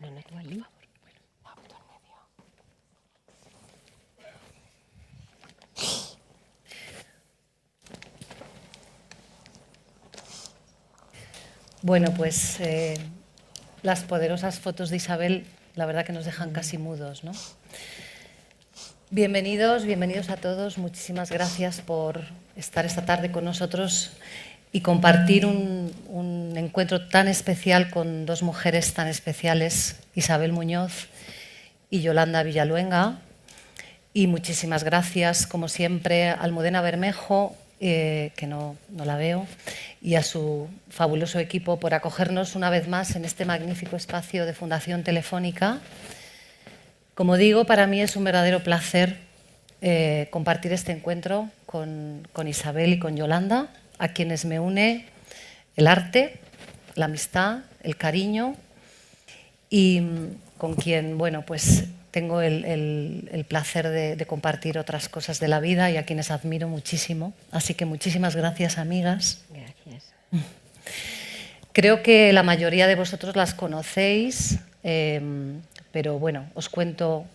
No, no, tú allí. Bueno, pues las poderosas fotos de Isabel, la verdad que nos dejan casi mudos, ¿no? Bienvenidos, bienvenidos a todos. Muchísimas gracias por estar esta tarde con nosotros y compartir un encuentro tan especial con dos mujeres tan especiales, Isabel Muñoz y Yolanda Villaluenga. Y muchísimas gracias, como siempre, a Almudena Bermejo, que no la veo, y a su fabuloso equipo por acogernos una vez más en este magnífico espacio de Fundación Telefónica. Como digo, para mí es un verdadero placer compartir este encuentro con Isabel y con Yolanda, a quienes me une el arte, la amistad, el cariño, y con quien, bueno, pues tengo el placer de compartir otras cosas de la vida y a quienes admiro muchísimo. Así que muchísimas gracias, amigas. Gracias. Creo que la mayoría de vosotros las conocéis, pero bueno, os cuento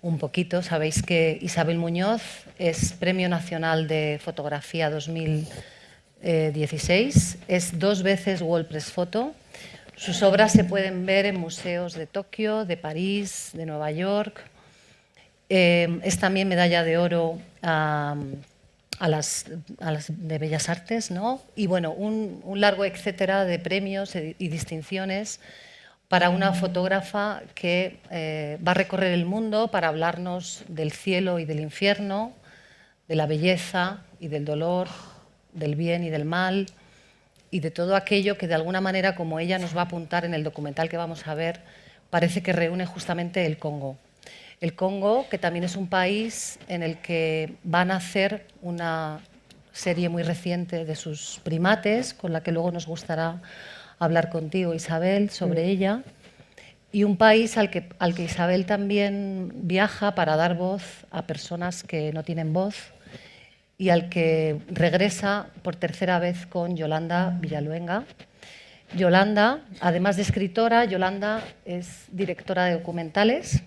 un poquito. Sabéis que Isabel Muñoz es Premio Nacional de Fotografía 2016, es 2 veces World Press Photo. Sus obras se pueden ver en museos de Tokio, de París, de Nueva York. Es también medalla de oro a las de Bellas Artes, ¿no? Y bueno, un largo etcétera de premios y distinciones para una fotógrafa que va a recorrer el mundo para hablarnos del cielo y del infierno, de la belleza y del dolor, del bien y del mal, y de todo aquello que de alguna manera, como ella nos va a apuntar en el documental que vamos a ver, parece que reúne justamente el Congo. El Congo, que también es un país en el que van a hacer una serie muy reciente de sus primates, con la que luego nos gustará hablar contigo, Isabel, sobre ella, y un país al que Isabel también viaja para dar voz a personas que no tienen voz, y al que regresa por tercera vez con Yolanda Villaluenga. Yolanda, además de escritora, Yolanda es directora de documentales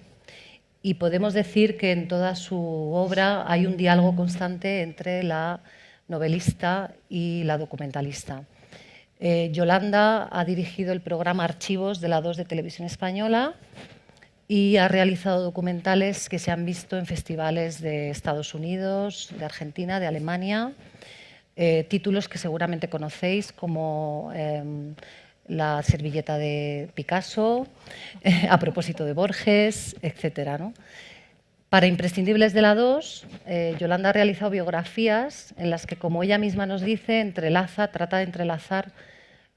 y podemos decir que en toda su obra hay un diálogo constante entre la novelista y la documentalista. Yolanda ha dirigido el programa Archivos de la 2 de Televisión Española y ha realizado documentales que se han visto en festivales de Estados Unidos, de Argentina, de Alemania, títulos que seguramente conocéis como La servilleta de Picasso, A propósito de Borges, etc., ¿no? Para Imprescindibles de la 2, Yolanda ha realizado biografías en las que, como ella misma nos dice, trata de entrelazar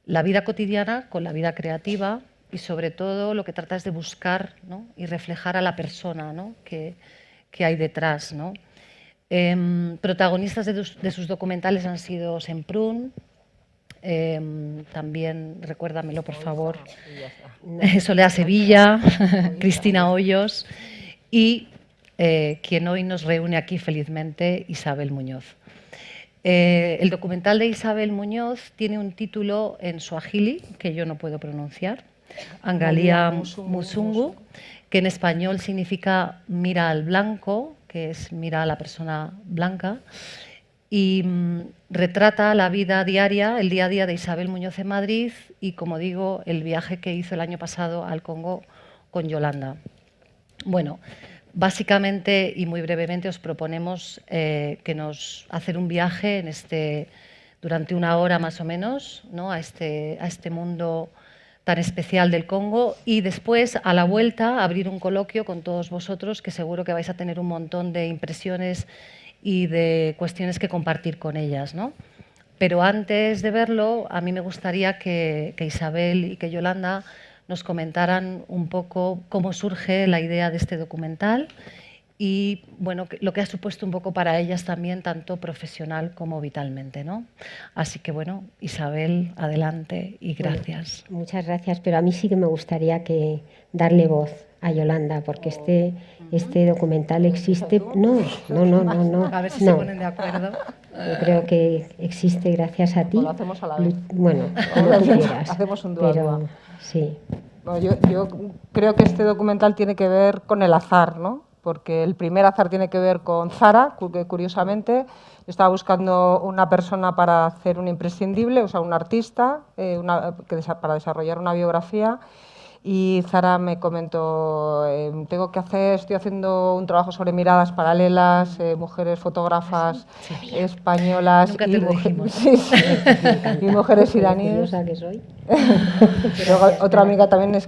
la vida cotidiana con la vida creativa, y sobre todo lo que trata es de buscar, ¿no?, y reflejar a la persona, ¿no?, que hay detrás, ¿no? Protagonistas de sus documentales han sido Semprún, también, recuérdamelo por favor, Soledad Sevilla, Cristina Hoyos y quien hoy nos reúne aquí felizmente, Isabel Muñoz. El documental de Isabel Muñoz tiene un título en suajili que yo no puedo pronunciar, Angalia Musungu, que en español significa mira al blanco, que es mira a la persona blanca, y retrata la vida diaria, el día a día de Isabel Muñoz en Madrid y, como digo, el viaje que hizo el año pasado al Congo con Yolanda. Bueno, básicamente y muy brevemente os proponemos hacer un viaje durante 1 hora más o menos, ¿no?, a este mundo tan especial del Congo, y después, a la vuelta, abrir un coloquio con todos vosotros, que seguro que vais a tener un montón de impresiones y de cuestiones que compartir con ellas, ¿no? Pero antes de verlo, a mí me gustaría que Isabel y que Yolanda nos comentaran un poco cómo surge la idea de este documental y, bueno, lo que ha supuesto un poco para ellas también, tanto profesional como vitalmente, ¿no? Así que, bueno, Isabel, adelante y gracias. Bueno, muchas gracias, pero a mí sí que me gustaría darle voz a Yolanda, porque este documental existe... No. A ver si se ponen de acuerdo. Yo creo que existe gracias a ti. Lo hacemos a la vez. Bueno, como tú quieras. Hacemos un dúo. Pero sí. Bueno, yo creo que este documental tiene que ver con el azar, ¿no? Porque el primer azar tiene que ver con Zara, que curiosamente estaba buscando una persona para hacer un imprescindible, o sea, un artista, para desarrollar una biografía. Y Zara me comentó, estoy haciendo un trabajo sobre miradas paralelas, mujeres fotógrafas españolas Nunca te lo dijimos. sí, y mujeres iraníes. Que soy. Luego, otra amiga también,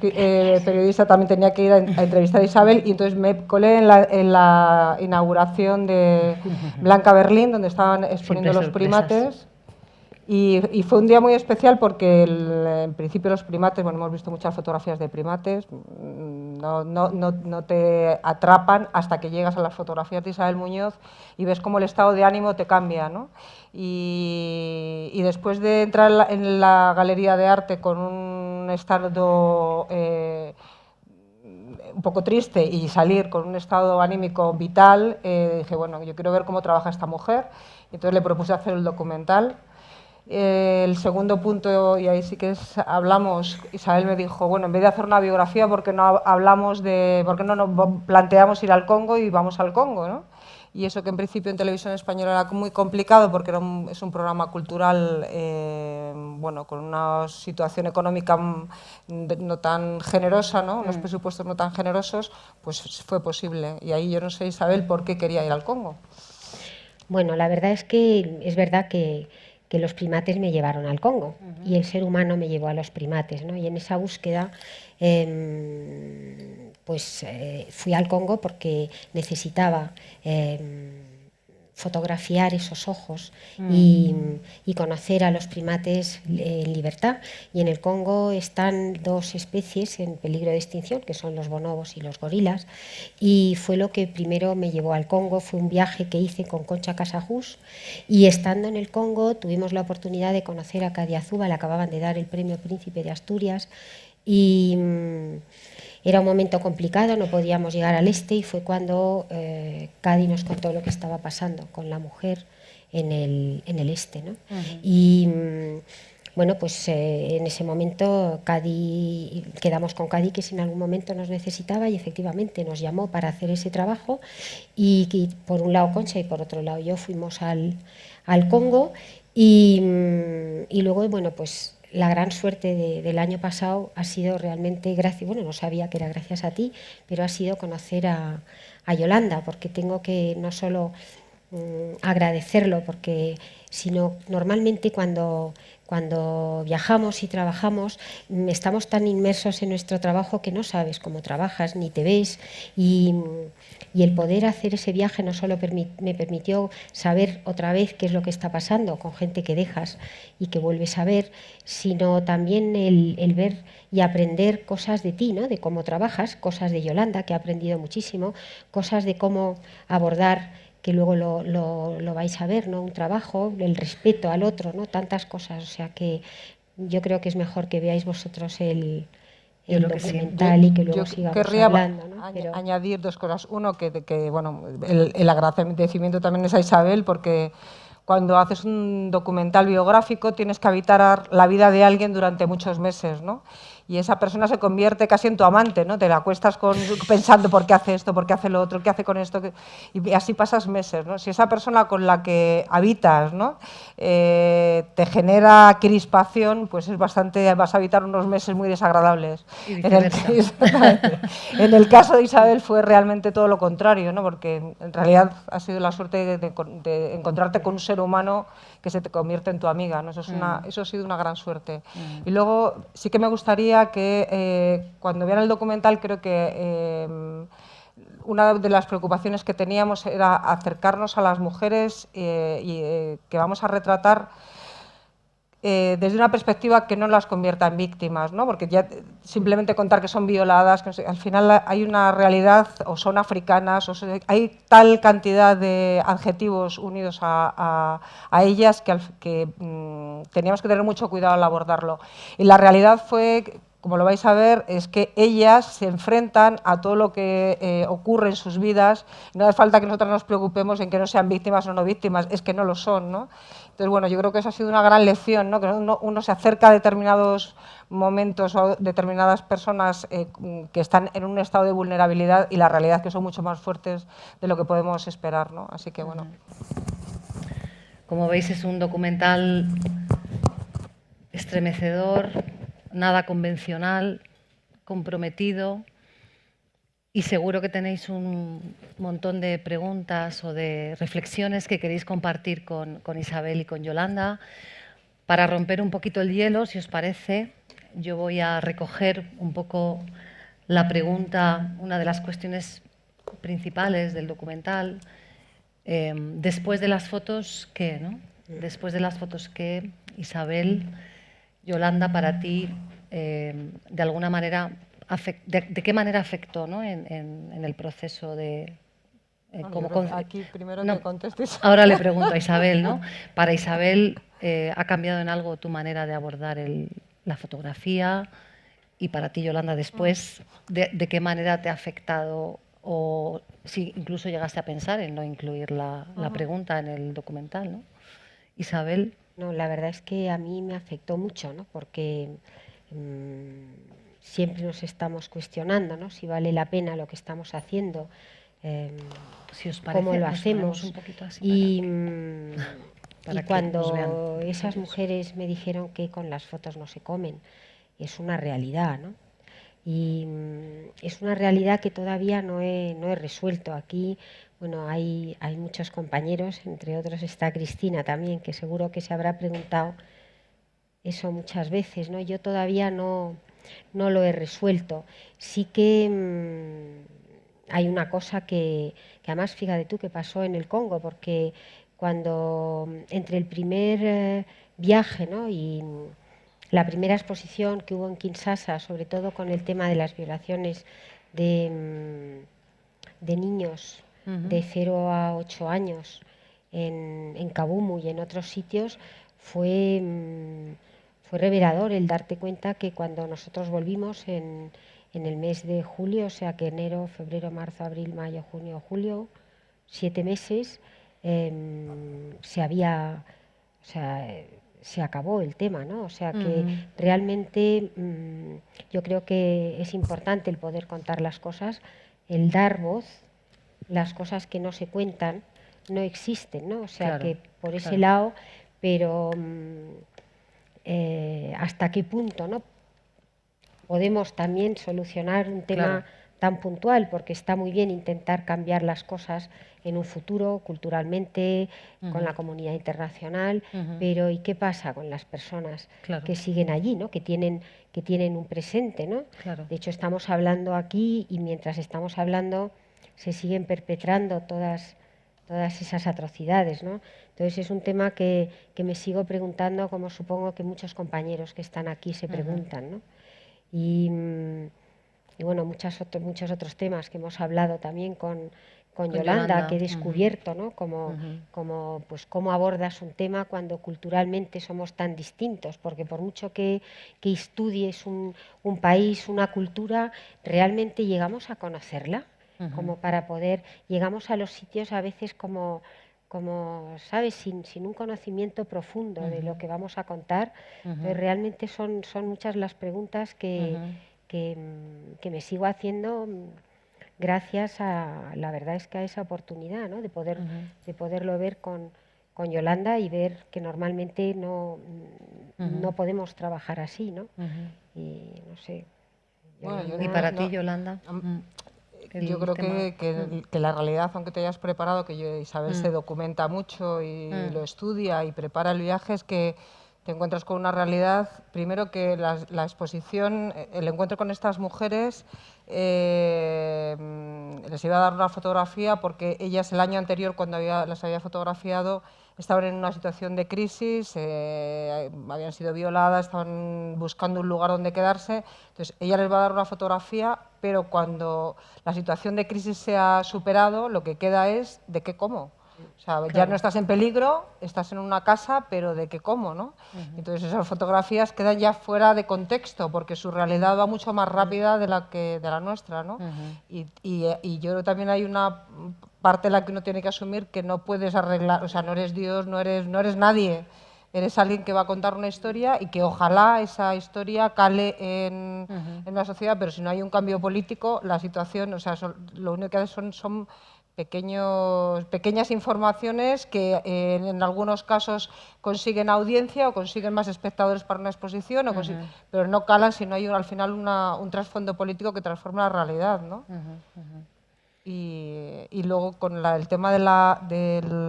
periodista, también tenía que ir a entrevistar a Isabel y entonces me colé en la inauguración de Blanca Berlín, donde estaban exponiendo los primates. Y fue un día muy especial porque en principio los primates, bueno, hemos visto muchas fotografías de primates, no te atrapan hasta que llegas a las fotografías de Isabel Muñoz y ves cómo el estado de ánimo te cambia, ¿no? Y después de entrar en la galería de arte con un estado un poco triste y salir con un estado anímico vital, dije, bueno, yo quiero ver cómo trabaja esta mujer, y entonces le propuse hacer el documental. El segundo punto, y ahí sí que hablamos, Isabel me dijo, bueno, en vez de hacer una biografía, ¿por qué no nos planteamos ir al Congo y vamos al Congo, ¿no? Y eso que en principio en televisión española era muy complicado porque es un programa cultural, bueno, con una situación económica no tan generosa, ¿no? Unos presupuestos no tan generosos, pues fue posible. Y ahí yo no sé, Isabel, por qué quería ir al Congo. Bueno, la verdad es que es verdad que los primates me llevaron al Congo y el ser humano me llevó a los primates, ¿no? Y en esa búsqueda fui al Congo porque necesitaba fotografiar esos ojos y conocer a los primates en libertad. Y en el Congo están dos especies en peligro de extinción, que son los bonobos y los gorilas, y fue lo que primero me llevó al Congo. Fue un viaje que hice con Concha Casajús, y estando en el Congo tuvimos la oportunidad de conocer a Cady Azuba, le acababan de dar el premio Príncipe de Asturias, y era un momento complicado, no podíamos llegar al este, y fue cuando Cady nos contó lo que estaba pasando con la mujer en el este, ¿no? Y bueno, pues en ese momento quedamos con Cady que si en algún momento nos necesitaba, y efectivamente nos llamó para hacer ese trabajo, y por un lado Concha y por otro lado yo fuimos al Congo, y luego, bueno, pues la gran suerte del año pasado ha sido realmente no sabía que era gracias a ti, pero ha sido conocer a Yolanda, porque tengo que no solo agradecerlo, sino normalmente cuando viajamos y trabajamos estamos tan inmersos en nuestro trabajo que no sabes cómo trabajas ni te ves, y el poder hacer ese viaje no solo me permitió saber otra vez qué es lo que está pasando con gente que dejas y que vuelves a ver, sino también el ver y aprender cosas de ti, ¿no? De cómo trabajas, cosas de Yolanda, que he aprendido muchísimo, cosas de cómo abordar, que luego lo vais a ver, ¿no? Un trabajo, el respeto al otro, ¿no? Tantas cosas. O sea que yo creo que es mejor que veáis vosotros el documental y que luego sigamos hablando, ¿no? Querría añadir dos cosas. Uno, que bueno, el agradecimiento también es a Isabel, porque cuando haces un documental biográfico tienes que habitar la vida de alguien durante muchos meses, ¿no? Y esa persona se convierte casi en tu amante, ¿no? Te la acuestas pensando por qué hace esto, por qué hace lo otro, qué hace con esto, y así pasas meses, ¿no? Si esa persona con la que habitas, ¿no? Te genera crispación, pues vas a habitar unos meses muy desagradables. En el caso de Isabel fue realmente todo lo contrario, ¿no? Porque en realidad ha sido la suerte de encontrarte con un ser humano que se te convierte en tu amiga, ¿no? Eso ha sido una gran suerte. Y luego sí que me gustaría que cuando vean el documental, creo que una de las preocupaciones que teníamos era acercarnos a las mujeres que vamos a retratar desde una perspectiva que no las convierta en víctimas, ¿no? Porque ya simplemente contar que son violadas, al final hay una realidad, o son africanas, hay tal cantidad de adjetivos unidos a ellas que teníamos que tener mucho cuidado al abordarlo. Y la realidad fue, como lo vais a ver, es que ellas se enfrentan a todo lo que ocurre en sus vidas. No hace falta que nosotras nos preocupemos en que no sean víctimas o no víctimas, es que no lo son, ¿no? Entonces, bueno, yo creo que eso ha sido una gran lección, ¿no? Que uno se acerca a determinados momentos o determinadas personas que están en un estado de vulnerabilidad y la realidad es que son mucho más fuertes de lo que podemos esperar, ¿no? Así que, bueno. Como veis, es un documental estremecedor, nada convencional, comprometido, y seguro que tenéis un montón de preguntas o de reflexiones que queréis compartir con Isabel y con Yolanda. Para romper un poquito el hielo, si os parece, yo voy a recoger un poco la pregunta, una de las cuestiones principales del documental. Después de las fotos, ¿qué? ¿No? Después de las fotos, ¿qué? Isabel, Yolanda, para ti, de alguna manera, ¿de qué manera afectó, ¿no? en el proceso de... Aquí primero que contestes. Ahora le pregunto a Isabel, ¿no? Para Isabel, ¿ha cambiado en algo tu manera de abordar la fotografía? Y para ti, Yolanda, después, ¿de qué manera te ha afectado? O si incluso llegaste a pensar en no incluir la pregunta en el documental, ¿no? Isabel. No, la verdad es que a mí me afectó mucho, ¿no? Porque siempre nos estamos cuestionando, ¿no? Si vale la pena lo que estamos haciendo, si os parece, cómo lo hacemos. Un poquito así y para cuando esas mujeres me dijeron que con las fotos no se comen, es una realidad, ¿no? Y es una realidad que todavía no he resuelto. Aquí, bueno, hay muchos compañeros, entre otros está Cristina también, que seguro que se habrá preguntado eso muchas veces, ¿no? Yo todavía no lo he resuelto. Sí que hay una cosa que además, fíjate tú, que pasó en el Congo, porque cuando entre el primer viaje, ¿no? y la primera exposición que hubo en Kinshasa, sobre todo con el tema de las violaciones de niños de 0 a 8 años en Kabumu y en otros sitios, fue revelador el darte cuenta que cuando nosotros volvimos en el mes de julio, o sea que enero, febrero, marzo, abril, mayo, junio, julio, 7 meses, se acabó el tema, ¿no? O sea que realmente yo creo que es importante el poder contar las cosas, el dar voz, las cosas que no se cuentan no existen, ¿no? O sea que por ese lado, pero hasta qué punto, ¿no? Podemos también solucionar un tema tan puntual, porque está muy bien intentar cambiar las cosas en un futuro, culturalmente, con la comunidad internacional, pero ¿y qué pasa con las personas que siguen allí, ¿no? que tienen un presente, ¿no? De hecho, estamos hablando aquí y mientras estamos hablando se siguen perpetrando todas esas atrocidades, ¿no? Entonces es un tema que me sigo preguntando, como supongo que muchos compañeros que están aquí se preguntan, ¿no? Y bueno, muchos otros temas que hemos hablado también con Yolanda, que he descubierto, ¿no? Pues cómo abordas un tema cuando culturalmente somos tan distintos, porque por mucho que estudies un país, una cultura, realmente llegamos a conocerla, como para poder, llegamos a los sitios a veces como ¿sabes?, sin un conocimiento profundo de lo que vamos a contar. Entonces, realmente son muchas las preguntas que me sigo haciendo gracias a, la verdad es que a esa oportunidad, ¿no? de poderlo ver con Yolanda y ver que normalmente no podemos trabajar así, ¿no? Y no sé. ¿Y para ti, Yolanda? Yo creo que la realidad, aunque te hayas preparado, que Isabel se documenta mucho y lo estudia y prepara el viaje, es que te encuentras con una realidad, primero que la exposición, el encuentro con estas mujeres, les iba a dar una fotografía porque ellas el año anterior, cuando las había fotografiado, estaban en una situación de crisis, habían sido violadas, estaban buscando un lugar donde quedarse. Entonces, ella les va a dar una fotografía, pero cuando la situación de crisis se ha superado, lo que queda es de qué como. O sea, ya Claro. no estás en peligro, estás en una casa, pero ¿de qué cómo, no? Entonces esas fotografías quedan ya fuera de contexto, porque su realidad va mucho más rápida de la nuestra, ¿no? Y yo creo que también hay una parte en la que uno tiene que asumir que no puedes arreglar, o sea, no eres Dios, no eres nadie. Eres alguien que va a contar una historia y que ojalá esa historia cale en la sociedad, pero si no hay un cambio político, la situación, o sea, lo único que hace son pequeñas informaciones que en algunos casos consiguen audiencia o consiguen más espectadores para una exposición, pero no calan si no hay al final un trasfondo político que transforma la realidad, ¿no? Y luego con el tema del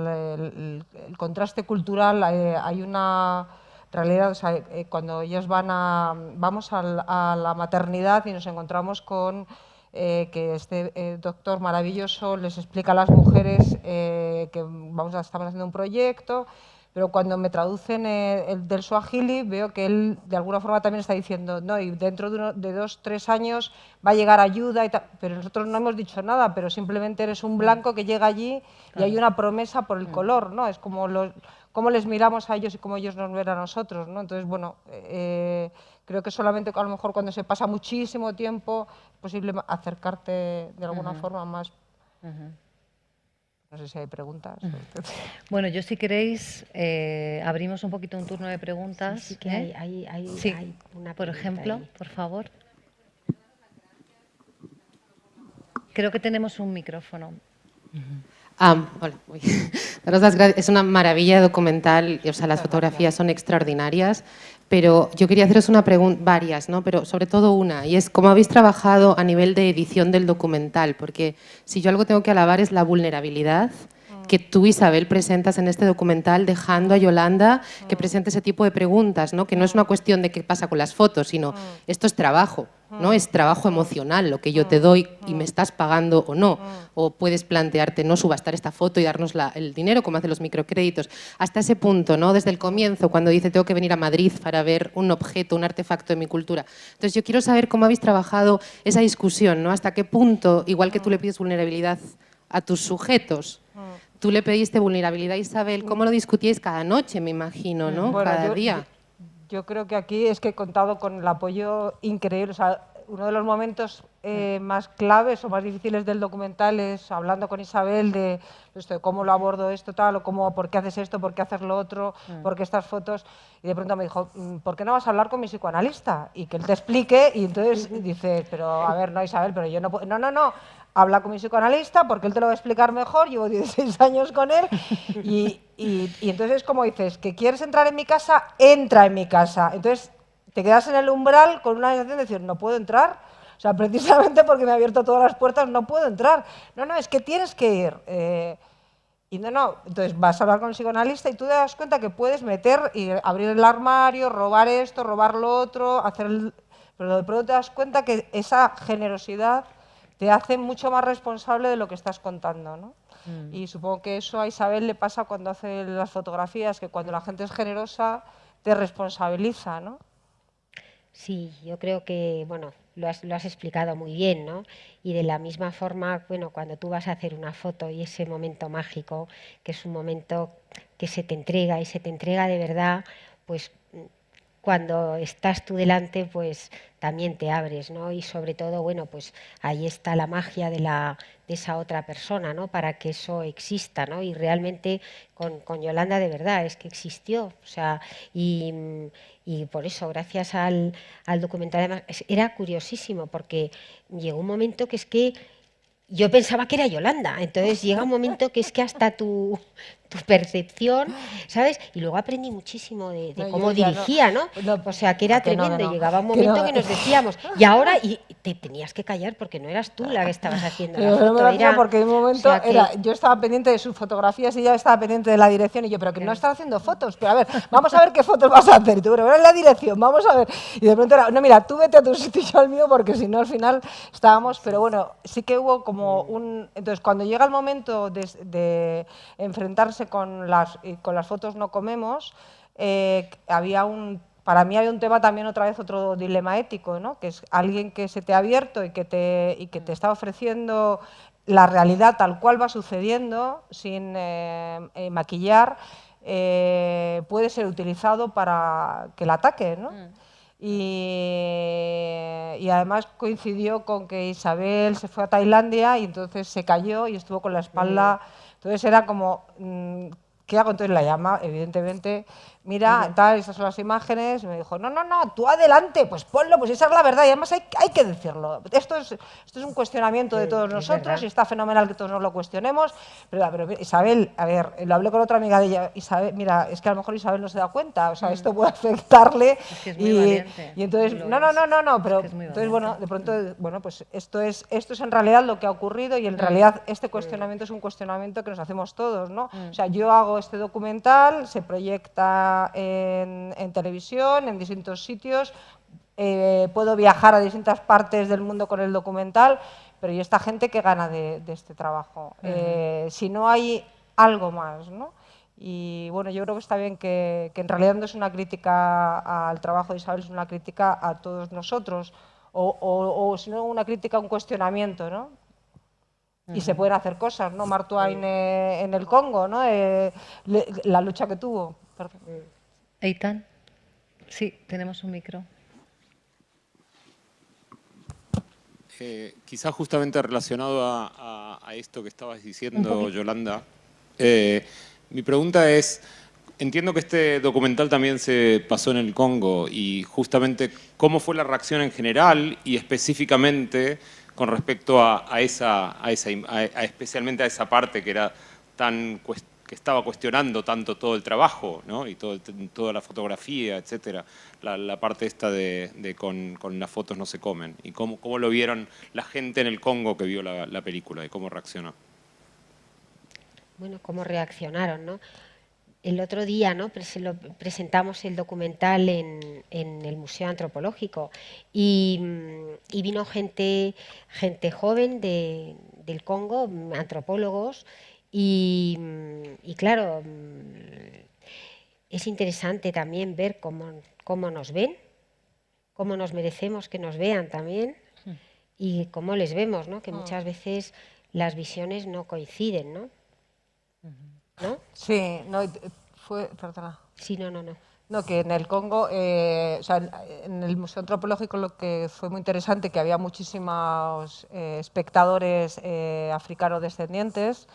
el contraste cultural, hay una realidad, o sea, cuando ellos vamos a la maternidad y nos encontramos con que este doctor maravilloso les explica a las mujeres que estamos haciendo un proyecto, pero cuando me traducen el del Swahili veo que él de alguna forma también está diciendo, no, y dentro de 2 o 3 años va a llegar ayuda y tal, pero nosotros no hemos dicho nada, pero simplemente eres un blanco que llega allí y hay una promesa por el color, ¿no? Es como cómo les miramos a ellos y cómo ellos nos ven a nosotros, ¿no? Entonces, bueno, creo que solamente a lo mejor cuando se pasa muchísimo tiempo es posible acercarte de alguna forma más. No sé si hay preguntas. Bueno, yo si queréis abrimos un poquito un turno de preguntas. Sí, que hay una por pregunta ejemplo, ahí. por favor. Creo que tenemos un micrófono. Hola. Daros las gracias. Es una maravilla documental, o sea, las fotografías son extraordinarias, pero yo quería haceros una pregunta, varias, ¿no? Pero sobre todo una, y es cómo habéis trabajado a nivel de edición del documental, porque si yo algo tengo que alabar es la vulnerabilidad que tú, Isabel, presentas en este documental, dejando a Yolanda que presente ese tipo de preguntas, ¿no? Que no es una cuestión de qué pasa con las fotos, sino esto es trabajo, ¿no? Es trabajo emocional lo que yo te doy y me estás pagando o no. O puedes plantearte no subastar esta foto y darnos el dinero, como hacen los microcréditos. Hasta ese punto, ¿no? Desde el comienzo, cuando dice tengo que venir a Madrid para ver un objeto, un artefacto de mi cultura. Entonces yo quiero saber cómo habéis trabajado esa discusión, ¿no? Hasta qué punto, igual que tú le pides vulnerabilidad a tus sujetos, tú le pediste vulnerabilidad a Isabel, ¿cómo lo discutíais cada noche, me imagino, ¿no? Bueno, Cada día. yo creo que aquí es que he contado con el apoyo increíble. O sea, uno de los momentos más claves o más difíciles del documental es hablando con Isabel de esto, de cómo lo abordo esto, tal, o cómo, por qué haces esto, por qué haces lo otro, por qué estas fotos. Y de pronto me dijo, ¿por qué no vas a hablar con mi psicoanalista? Y que él te explique. Y entonces dice, pero a ver, no, Isabel, pero yo no puedo. No. Habla con mi psicoanalista porque él te lo va a explicar mejor, llevo 16 años con él y entonces como dices, que quieres entrar en mi casa, entra en mi casa. Entonces te quedas en el umbral con una sensación de decir, no puedo entrar, o sea, precisamente porque me ha abierto todas las puertas, no puedo entrar. No, es que tienes que ir. Y no, entonces vas a hablar con el psicoanalista y tú te das cuenta que puedes meter y abrir el armario, robar esto, robar lo otro, pero de pronto te das cuenta que esa generosidad te hace mucho más responsable de lo que estás contando, ¿no? Y supongo que eso a Isabel le pasa cuando hace las fotografías, que cuando la gente es generosa te responsabiliza, ¿no? Sí, yo creo que, bueno, lo has explicado muy bien, ¿no? Y de la misma forma, bueno, cuando tú vas a hacer una foto y ese momento mágico, que es un momento que se te entrega y se te entrega de verdad, pues cuando estás tú delante, pues también te abres, ¿no? Y sobre todo, bueno, pues ahí está la magia de esa otra persona, ¿no? Para que eso exista, ¿no? Y realmente con Yolanda de verdad es que existió, o sea, y por eso, gracias al documental, además, era curiosísimo, porque llegó un momento que es que yo pensaba que era Yolanda, entonces llega un momento que es que hasta tu percepción, ¿sabes? Y luego aprendí muchísimo de No, cómo yo ya dirigía, ¿no? O sea, que era tremendo. Y llegaba un momento que nos decíamos, y ahora, y te tenías que callar porque no eras tú la que estabas haciendo la Pero no me foto. lo hacía porque en un momento o sea, que, yo estaba pendiente de sus fotografías y ella estaba pendiente de la dirección y yo, pero que no estás haciendo fotos, pero a ver, vamos a ver qué fotos vas a hacer. Y tú, pero en la dirección, vamos a ver. Y de pronto era, no, mira, tú vete a tu sitio y yo al mío porque si no al final estábamos, pero bueno, sí que hubo como entonces cuando llega el momento de enfrentarse con las fotos no comemos, para mí había un tema también otra vez, otro dilema ético, ¿no? Que es alguien que se te ha abierto y que te está ofreciendo la realidad tal cual va sucediendo, sin maquillar, puede ser utilizado para que la ataque, ¿no? Y además coincidió con que Isabel se fue a Tailandia y entonces se cayó y estuvo con la espalda. Entonces era como, ¿qué hago? Entonces la llama, evidentemente, mira, tal, estas son las imágenes. Y me dijo, no, no, no, tú adelante, pues ponlo, pues esa es la verdad. Y además hay que decirlo. Esto es un cuestionamiento de todos nosotros y está fenomenal que todos nos lo cuestionemos. Pero Isabel, a ver, lo hablé con otra amiga de ella. Isabel, mira, es que a lo mejor Isabel no se da cuenta. O sea, esto puede afectarle. Es que es muy valiente. Y entonces, Lo no, es. pero Es que es muy entonces, valiente. bueno, de pronto, bueno, pues esto es en realidad lo que ha ocurrido y en realidad este cuestionamiento es un cuestionamiento que nos hacemos todos, ¿no? O sea, yo hago este documental, se proyecta en televisión, en distintos sitios, puedo viajar a distintas partes del mundo con el documental, pero ¿y esta gente qué gana de este trabajo? Si no hay algo más, ¿no? Y bueno, yo creo que está bien que en realidad no es una crítica al trabajo de Isabel, es una crítica a todos nosotros, o si no una crítica, un cuestionamiento, ¿no? Y se pueden hacer cosas, ¿no? Mark Twain en el Congo, ¿no? La lucha que tuvo. Perdón. Eitan, sí, tenemos un micro. Quizás justamente relacionado a esto que estabas diciendo, Yolanda, mi pregunta es, entiendo que este documental también se pasó en el Congo y justamente cómo fue la reacción en general y específicamente con respecto especialmente a esa parte que era que estaba cuestionando tanto todo el trabajo, ¿no? Y toda la fotografía, etcétera, la parte esta de con las fotos no se comen, y cómo lo vieron la gente en el Congo que vio la película y cómo reaccionó. Bueno, cómo reaccionaron, ¿no? El otro día, ¿no? presentamos el documental en el Museo Antropológico y vino gente joven del Congo, antropólogos, y claro, es interesante también ver cómo nos ven, cómo nos merecemos que nos vean también y cómo les vemos, ¿no? Que muchas veces las visiones no coinciden, ¿no? ¿No? Sí, no, fue, perdona. Sí, no. No, que en el Congo, o sea, en el Museo Antropológico lo que fue muy interesante, que había muchísimos espectadores africano-descendientes.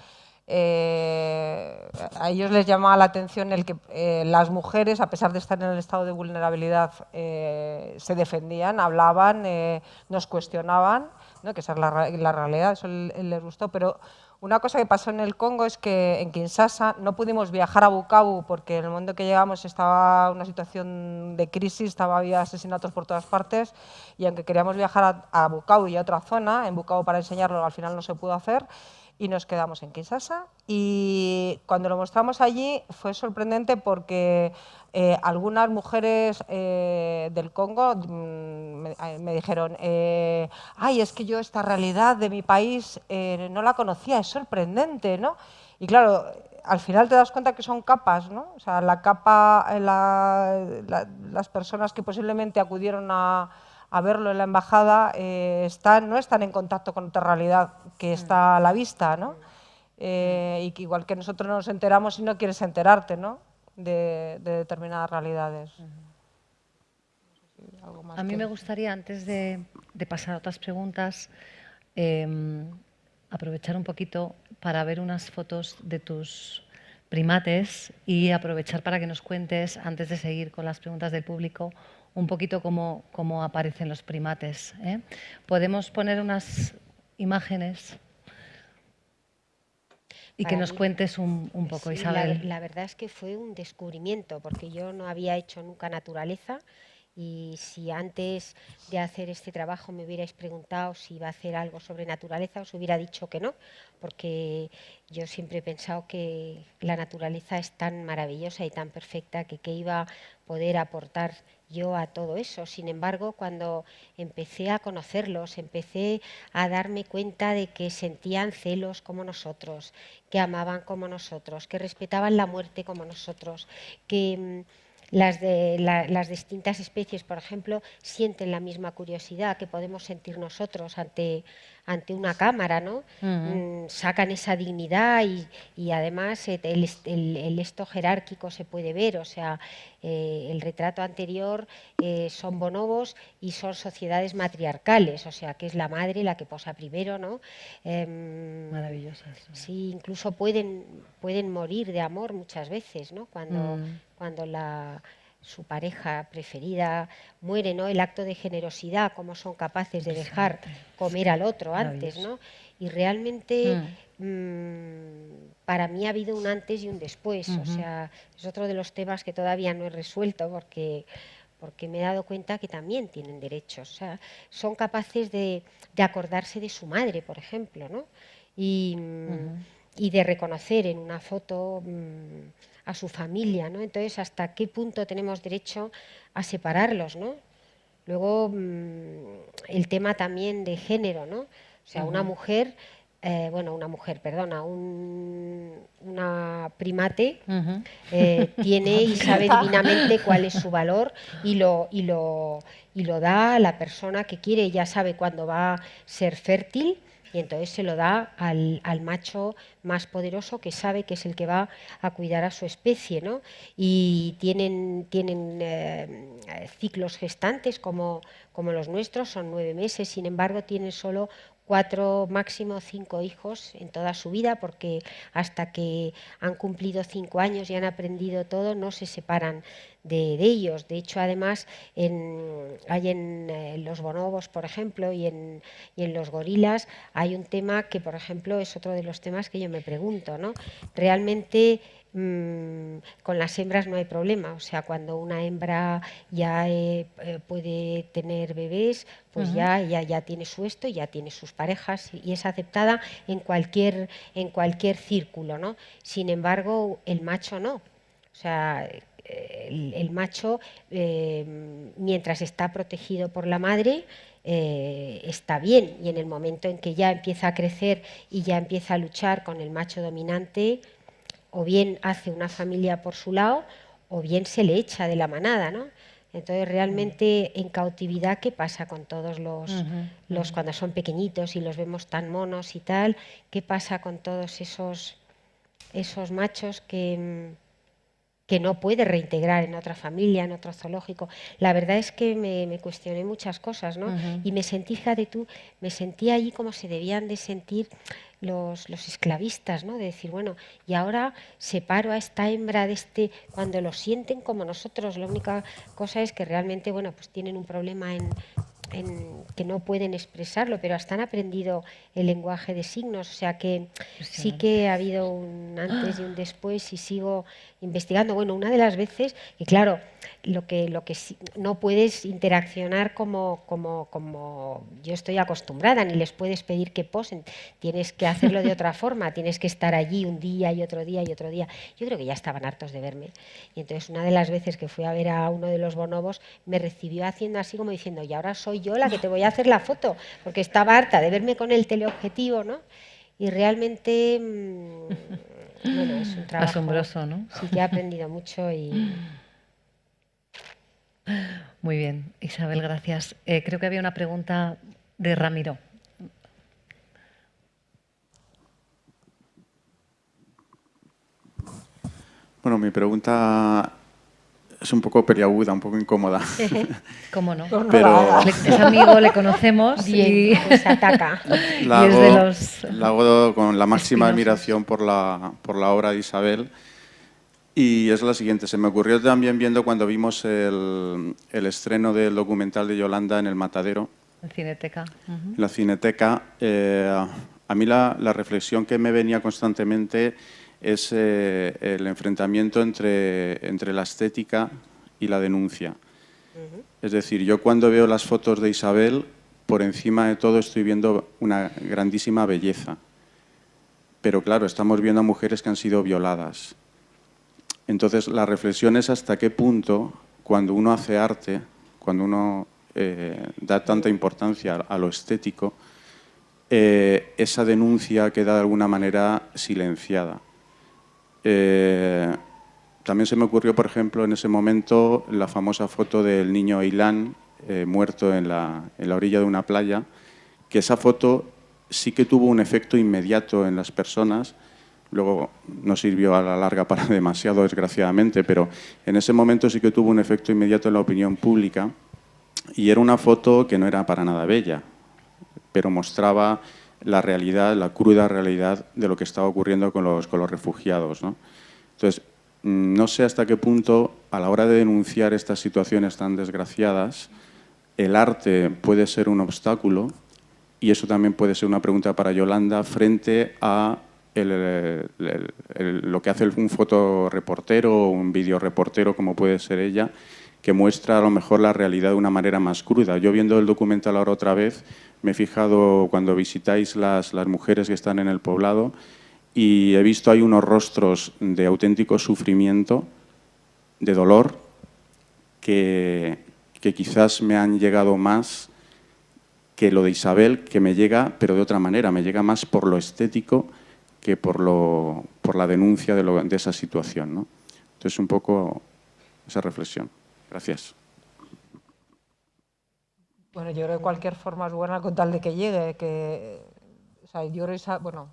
A ellos les llamaba la atención el que las mujeres, a pesar de estar en el estado de vulnerabilidad, se defendían, hablaban, nos cuestionaban, ¿no? Que esa es la realidad, eso les gustó, pero una cosa que pasó en el Congo es que en Kinshasa no pudimos viajar a Bukavu porque en el momento que llegamos estaba una situación de crisis, había asesinatos por todas partes y aunque queríamos viajar a Bukavu y a otra zona, en Bukavu para enseñarlo al final no se pudo hacer y nos quedamos en Kinshasa y cuando lo mostramos allí fue sorprendente porque algunas mujeres del Congo me dijeron, ay, es que yo esta realidad de mi país no la conocía, es sorprendente, ¿no? Y claro, al final te das cuenta que son capas, ¿no? O sea, la capa, las personas que posiblemente acudieron a verlo en la embajada no están en contacto con otra realidad que está a la vista, ¿no? Y que igual que nosotros nos enteramos si no quieres enterarte, ¿no? De determinadas realidades. A mí me gustaría, antes de pasar a otras preguntas, aprovechar un poquito para ver unas fotos de tus primates y aprovechar para que nos cuentes, antes de seguir con las preguntas del público, un poquito cómo aparecen los primates, ¿eh? ¿Podemos poner unas imágenes? Y que nos cuentes un poco, sí, Isabel. La verdad es que fue un descubrimiento, porque yo no había hecho nunca naturaleza y si antes de hacer este trabajo me hubierais preguntado si iba a hacer algo sobre naturaleza, os hubiera dicho que no, porque yo siempre he pensado que la naturaleza es tan maravillosa y tan perfecta que iba a poder aportar yo a todo eso. Sin embargo, cuando empecé a conocerlos, empecé a darme cuenta de que sentían celos como nosotros, que amaban como nosotros, que respetaban la muerte como nosotros, que las distintas especies, por ejemplo, sienten la misma curiosidad que podemos sentir nosotros ante una cámara, ¿no? Sacan esa dignidad y además el esto jerárquico se puede ver, o sea, el retrato anterior son bonobos y son sociedades matriarcales, o sea, que es la madre la que posa primero, ¿no? Maravillosas. Sí, incluso pueden morir de amor muchas veces, ¿no? Cuando su pareja preferida muere, ¿no? El acto de generosidad, cómo son capaces de dejar comer al otro antes, ¿no? Y realmente para mí ha habido un antes y un después, o sea, es otro de los temas que todavía no he resuelto porque me he dado cuenta que también tienen derechos, o sea, son capaces de acordarse de su madre, por ejemplo, ¿no? Y de reconocer en una foto a su familia, ¿no? Entonces, ¿hasta qué punto tenemos derecho a separarlos, ¿no? Luego, el tema también de género, ¿no? O sea, una mujer, una primate tiene y sabe divinamente cuál es su valor y lo da a la persona que quiere. Ella sabe cuándo va a ser fértil y entonces se lo da al macho más poderoso que sabe que es el que va a cuidar a su especie, ¿no? Y tienen ciclos gestantes como los nuestros, son 9 meses, sin embargo tienen solo 4, máximo 5 hijos en toda su vida, porque hasta que han cumplido 5 años y han aprendido todo, no se separan de ellos. De hecho, además, hay en los bonobos, por ejemplo, y en los gorilas, hay un tema que, por ejemplo, es otro de los temas que yo me pregunto, ¿no? Realmente con las hembras no hay problema, o sea, cuando una hembra ya puede tener bebés, pues ya tiene su esto, ya tiene sus parejas y es aceptada en cualquier círculo, ¿no? Sin embargo, el macho no. O sea, el macho, mientras está protegido por la madre, está bien, y en el momento en que ya empieza a crecer y ya empieza a luchar con el macho dominante, o bien hace una familia por su lado, o bien se le echa de la manada, ¿no? Entonces, realmente en cautividad, ¿qué pasa con todos los cuando son pequeñitos y los vemos tan monos y tal? ¿Qué pasa con todos esos machos que no puede reintegrar en otra familia, en otro zoológico? La verdad es que me cuestioné muchas cosas, ¿no? Y me sentí, fíjate tú, me sentí allí como se debían de sentir los esclavistas, ¿no? De decir, bueno, y ahora separo a esta hembra de este, cuando lo sienten como nosotros. La única cosa es que realmente, bueno, pues tienen un problema en que no pueden expresarlo, pero hasta han aprendido el lenguaje de signos, o sea que sí que ha habido un antes y un después y sigo investigando. Bueno, una de las veces, y claro, lo que no puedes interaccionar como yo estoy acostumbrada, ni les puedes pedir que posen, tienes que hacerlo de otra forma, tienes que estar allí un día y otro día y otro día. Yo creo que ya estaban hartos de verme. Y entonces una de las veces que fui a ver a uno de los bonobos, me recibió haciendo así como diciendo, y ahora soy yo la que te voy a hacer la foto, porque estaba harta de verme con el teleobjetivo, ¿no? Y realmente, bueno, es un trabajo asombroso, ¿no? Sí, que he aprendido mucho y... Muy bien, Isabel, gracias. Creo que había una pregunta de Ramiro. Bueno, mi pregunta es un poco peliaguda, un poco incómoda. ¿Cómo no? Pero Es amigo, le conocemos Bien, pues ataca. la y es de los hago con la máxima espinosos. admiración por la obra de Isabel. Y es la siguiente, se me ocurrió también viendo cuando vimos el estreno del documental de Yolanda en el Matadero, en Cineteca. en la Cineteca. A mí la reflexión que me venía constantemente es el enfrentamiento entre la estética y la denuncia. Es decir, yo cuando veo las fotos de Isabel, por encima de todo estoy viendo una grandísima belleza. Pero claro, estamos viendo a mujeres que han sido violadas. Entonces, la reflexión es hasta qué punto, cuando uno hace arte, cuando uno da tanta importancia a lo estético, esa denuncia queda de alguna manera silenciada. también se me ocurrió, por ejemplo, en ese momento, la famosa foto del niño Ilan muerto en la orilla de una playa, que esa foto sí que tuvo un efecto inmediato en las personas. Luego no sirvió a la larga para demasiado, desgraciadamente, pero en ese momento sí que tuvo un efecto inmediato en la opinión pública, y era una foto que no era para nada bella, pero mostraba la realidad, la cruda realidad de lo que estaba ocurriendo con los refugiados, ¿no? Entonces, no sé hasta qué punto, a la hora de denunciar estas situaciones tan desgraciadas, el arte puede ser un obstáculo, y eso también puede ser una pregunta para Yolanda, frente a lo que hace un fotoreportero o un videoreportero, como puede ser ella, que muestra a lo mejor la realidad de una manera más cruda. Yo, viendo el documental ahora otra vez, me he fijado cuando visitáis las mujeres que están en el poblado, y he visto ahí unos rostros de auténtico sufrimiento, de dolor, que quizás me han llegado más que lo de Isabel, que me llega, pero de otra manera, me llega más por lo estético que por la denuncia de esa situación, ¿no? Entonces, un poco esa reflexión. Gracias. Bueno, yo creo que cualquier forma es buena con tal de que llegue, o sea, yo creo que, bueno,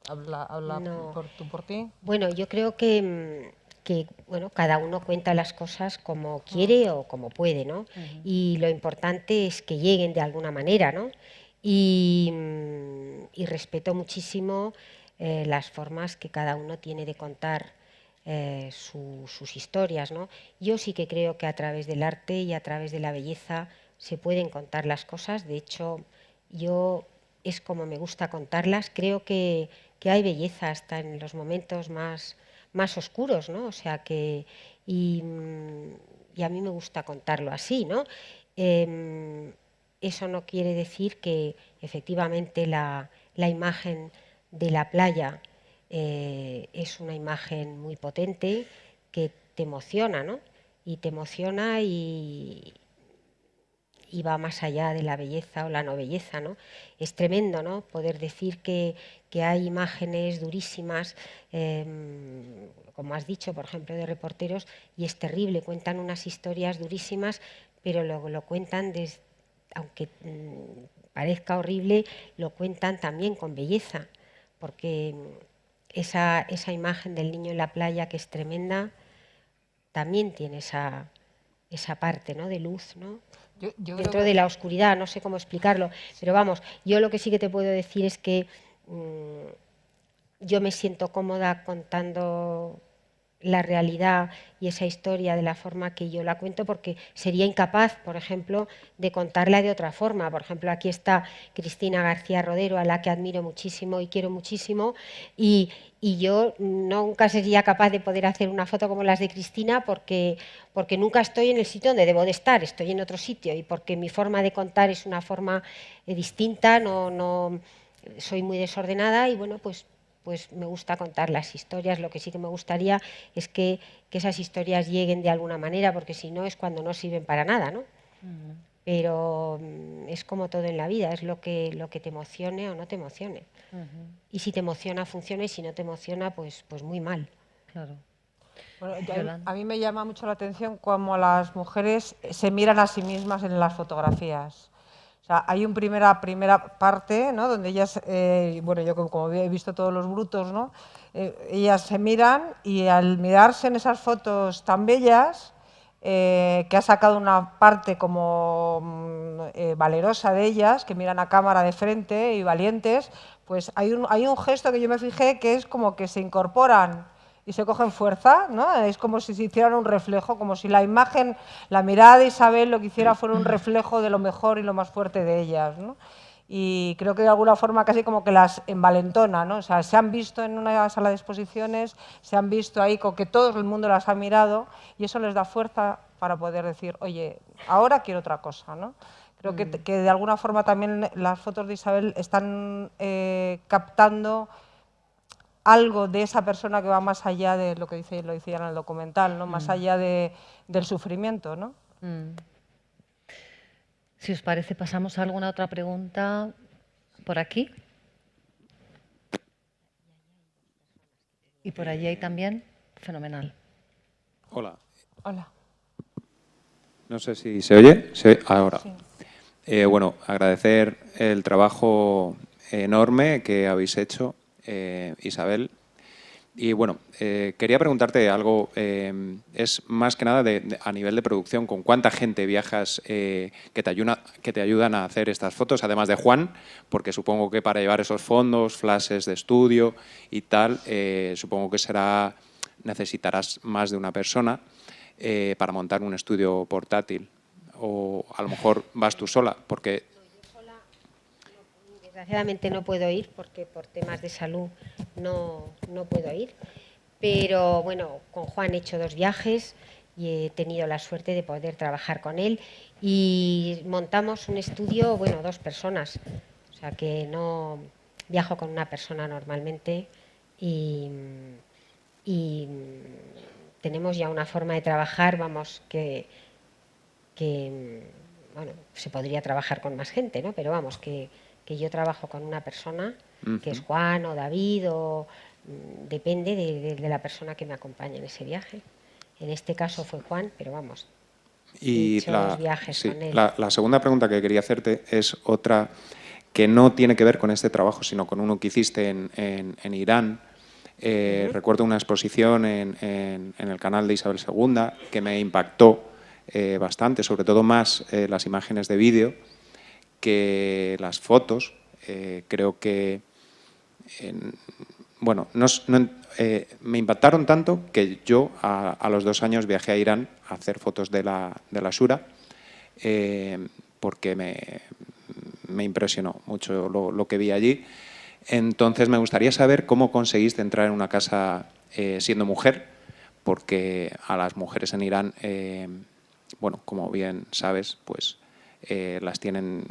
habla No. por ti. Bueno, yo creo que bueno, cada uno cuenta las cosas como quiere o como puede, ¿no? Y lo importante es que lleguen de alguna manera, ¿no? Y respeto muchísimo las formas que cada uno tiene de contar sus historias, ¿no? Yo sí que creo que a través del arte y a través de la belleza se pueden contar las cosas. De hecho, yo es como me gusta contarlas. Creo que hay belleza hasta en los momentos más oscuros, ¿no? O sea que, y a mí me gusta contarlo así, ¿no? Eso no quiere decir que efectivamente la imagen de la playa es una imagen muy potente que te emociona, ¿no? Y te emociona y va más allá de la belleza o la no belleza, ¿no? Es tremendo, ¿no? Poder decir que hay imágenes durísimas, como has dicho, por ejemplo, de reporteros, y es terrible, cuentan unas historias durísimas, pero lo cuentan, aunque parezca horrible, lo cuentan también con belleza, porque esa imagen del niño en la playa, que es tremenda, también tiene esa parte, ¿no?, de luz, ¿no? Yo creo Dentro de la oscuridad, no sé cómo explicarlo, pero vamos, yo lo que sí que te puedo decir es que yo me siento cómoda contando la realidad y esa historia de la forma que yo la cuento, porque sería incapaz, por ejemplo, de contarla de otra forma. Por ejemplo, aquí está Cristina García Rodero, a la que admiro muchísimo y quiero muchísimo, y yo nunca sería capaz de poder hacer una foto como las de Cristina, porque nunca estoy en el sitio donde debo de estar, estoy en otro sitio, y porque mi forma de contar es una forma distinta, no soy muy desordenada, y bueno, pues me gusta contar las historias. Lo que sí que me gustaría es que esas historias lleguen de alguna manera, porque si no es cuando no sirven para nada, ¿no? Pero es como todo en la vida, es lo que te emocione o no te emocione. Y si te emociona, funciona, y si no te emociona, pues muy mal. Claro. Bueno, a mí me llama mucho la atención cómo las mujeres se miran a sí mismas en las fotografías. O sea, hay una primera parte, ¿no?, donde ellas, bueno, yo como he visto todos los brutos, ¿no?, ellas se miran, y al mirarse en esas fotos tan bellas, que ha sacado una parte como valerosa de ellas, que miran a cámara de frente y valientes, pues hay un gesto que yo me fijé, que es como que se incorporan y se cogen fuerza, ¿no? Es como si se hicieran un reflejo, como si la imagen, la mirada de Isabel lo que hiciera fuera un reflejo de lo mejor y lo más fuerte de ellas, ¿no? Y creo que de alguna forma casi como que las envalentona, ¿no? O sea, se han visto en una sala de exposiciones, se han visto ahí con que todo el mundo las ha mirado, y eso les da fuerza para poder decir, oye, ahora quiero otra cosa, ¿no? Creo que de alguna forma también las fotos de Isabel están captando algo de esa persona que va más allá de lo que lo decía en el documental, ¿no? Más allá del sufrimiento, ¿no? Si os parece, pasamos a alguna otra pregunta por aquí. Y por allí hay también. Fenomenal. Hola. Hola. No sé si se oye. Ahora. Sí. Bueno, agradecer el trabajo enorme que habéis hecho, Isabel. Y bueno, quería preguntarte algo, es más que nada a nivel de producción, ¿con cuánta gente viajas que te ayudan a hacer estas fotos? Además de Juan, porque supongo que para llevar esos fondos, flashes de estudio y tal, supongo que necesitarás más de una persona para montar un estudio portátil. O a lo mejor vas tú sola, porque... Desgraciadamente no puedo ir porque por temas de salud no puedo ir. Pero bueno, con Juan he hecho 2 viajes y he tenido la suerte de poder trabajar con él y montamos un estudio, bueno, 2 personas. O sea que no viajo con una persona normalmente y, y tenemos ya una forma de trabajar, vamos, que bueno, se podría trabajar con más gente, ¿no? Pero vamos, que yo trabajo con una persona, que es Juan o David, o depende de la persona que me acompañe en ese viaje. En este caso fue Juan, pero vamos, he Y hecho 2 viajes sí, con él. la segunda pregunta que quería hacerte es otra que no tiene que ver con este trabajo, sino con uno que hiciste en Irán. Recuerdo una exposición en el canal de Isabel II que me impactó bastante, sobre todo más las imágenes de vídeo que las fotos. Creo que bueno, me impactaron tanto que yo a los 2 años viajé a Irán a hacer fotos de la Shura porque me impresionó mucho lo que vi allí. Entonces me gustaría saber cómo conseguiste entrar en una casa siendo mujer, porque a las mujeres en Irán, bueno, como bien sabes, pues las tienen